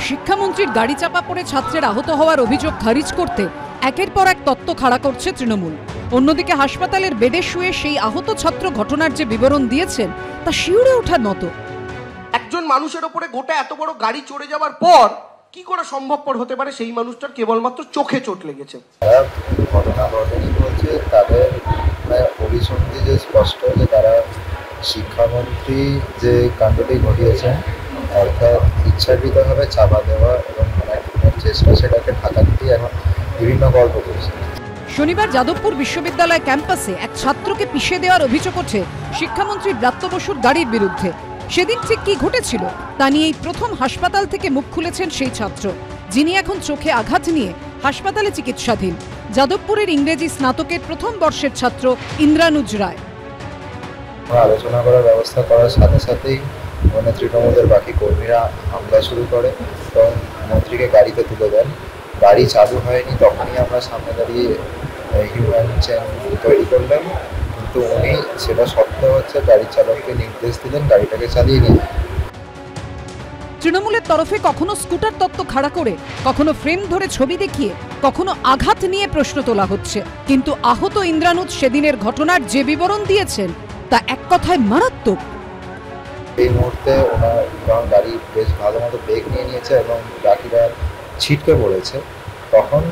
শিক্ষামন্ত্রীর গাড়ি চাপা পড়ে ছাত্রের আহত হওয়ার অভিযোগ খারিজ করতে একের পর এক তত্ত্ব খাড়া করছে তৃণমূল। অন্যদিকে হাসপাতালের বেডে শুয়ে সেই আহত ছাত্র ঘটনার যে বিবরণ দিয়েছেন তা শিউরে ওঠার মতো। একজন মানুষের ওপরে গোটা এত বড় গাড়ি চড়ে যাওয়ার পর কি করে সম্ভবপর হতে পারে সেই মানুষটার কেবলমাত্র চোখে চোট লেগেছে? ঘটনা ঘটেনি বলছে তাদের অভিসন্ধি যে স্পষ্ট যে তারা শিক্ষামন্ত্রী যে কাণ্ডটি ঘটিয়েছেন অর্থাৎ ইচ্ছাকৃতভাবে চাপা দেওয়া এবং চেষ্টা সেটাকে ঢাকা দিতে এখন বিভিন্ন গল্প করছে। শনিবার যাদবপুর বিশ্ববিদ্যালয় ক্যাম্পাসে এক ছাত্রকে পিষে দেওয়ার অভিযোগ ওঠে শিক্ষামন্ত্রী ব্রাত্য বসুর গাড়ির বিরুদ্ধে। সেদিন ঠিক কি ঘটেছিল তা নিয়েই প্রথম হাসপাতাল থেকে মুখ খুলেছেন সেই ছাত্র, যিনি এখন চোখে আঘাত নিয়ে হাসপাতালে চিকিৎসাধীন। যাদবপুরের ইংরেজি স্নাতকের প্রথম বর্ষের ছাত্র ইন্দ্রানুজ রায়। আলোচনা করার ব্যবস্থা করার সাথে সাথেই তৃণমূলের বাকি কর্মীরা হামলা শুরু করে এবং মন্ত্রীকে গাড়িতে তুলে দেন। গাড়ি চালু হয়নি, তখনই আমরা সামনে দাঁড়িয়ে হিউম্যান চেন তৈরি করলাম, কিন্তু উনি সেটা সত্ত্বেও হচ্ছে গাড়ি চালককে নির্দেশ দিলেন গাড়িটাকে চালিয়ে নিয়ে। তৃণমূলের তরফে কখনো স্কুটার তত্ত্ব খাড়া করে, কখনো ফ্রেম ধরে ছবি দেখিয়ে, কখনো আঘাত নিয়ে প্রশ্ন তোলা হচ্ছে, কিন্তু আহত ইন্দ্রানুজ সেদিনের ঘটনার যে বিবরণ দিয়েছেন তা এক কথায় মারাত্মক। এই মুহূর্তে ওনার যখন গাড়ি বেশ ভালো মতো ব্রেক নিয়ে নিয়েছে এবং বাকিরা ছিটকে পড়েছে, তখন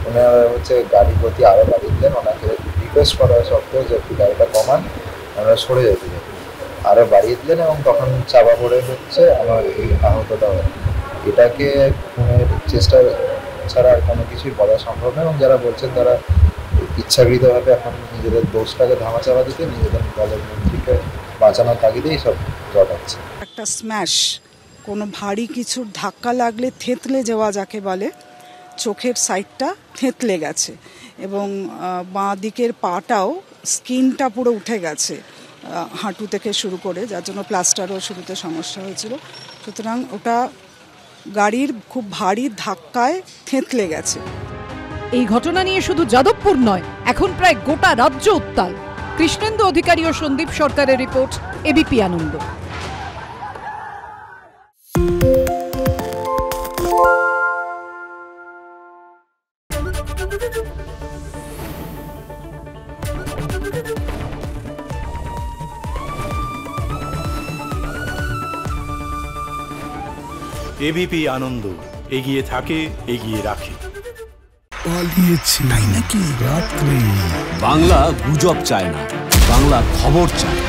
ওনারা হচ্ছে গাড়ির গতি আরও বাড়িয়ে দিলেন। ওনাকে রিকোয়েস্ট করা সত্ত্বেও যে গাড়িটা কমান, ওনারা সরে যেতে আরও বাড়িয়ে দিলেন এবং তখন চাপা পড়ে হচ্ছে আমার এই আহতটা। এটাকে খুনের চেষ্টা ছাড়া আর কোনো কিছুই বলা সম্ভব নয় এবং যারা বলছেন তারা ইচ্ছাকৃতভাবে এখন নিজেদের দোষটাকে ধামাচাপা দিতে নিজেদের দলের মন্ত্রীকে বাঁচানোর তাগিদেই সব ঘটাচ্ছে। একটা স্ম্যাশ, কোনো ভারী কিছুর ধাক্কা লাগলে থেঁতলে যাওয়া যাকে বলে, চোখের সাইডটা থেঁতলে গেছে এবং বাঁ দিকের পাটাও স্কিনটা পুরো উঠে গেছে হাঁটু থেকে শুরু করে, যার জন্য প্লাস্টারও শুরুতে সমস্যা হয়েছিল। সুতরাং ওটা গাড়ির খুব ভারী ধাক্কায় থেঁতলে গেছে। এই ঘটনা নিয়ে শুধু যাদবপুর নয়, এখন প্রায় গোটা রাজ্য উত্তাল। কৃষ্ণেন্দু অধিকারী ও সন্দীপ সরকারের রিপোর্ট, এবিপি আনন্দ। এবিপি আনন্দ, এগিয়ে থাকে, এগিয়ে রাখে। পালিয়েছে তাই নাকি? রাত্রে বাংলা গুজব চায় না, বাংলা খবর চায়।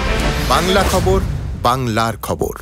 বাংলা খবর, বাংলার খবর।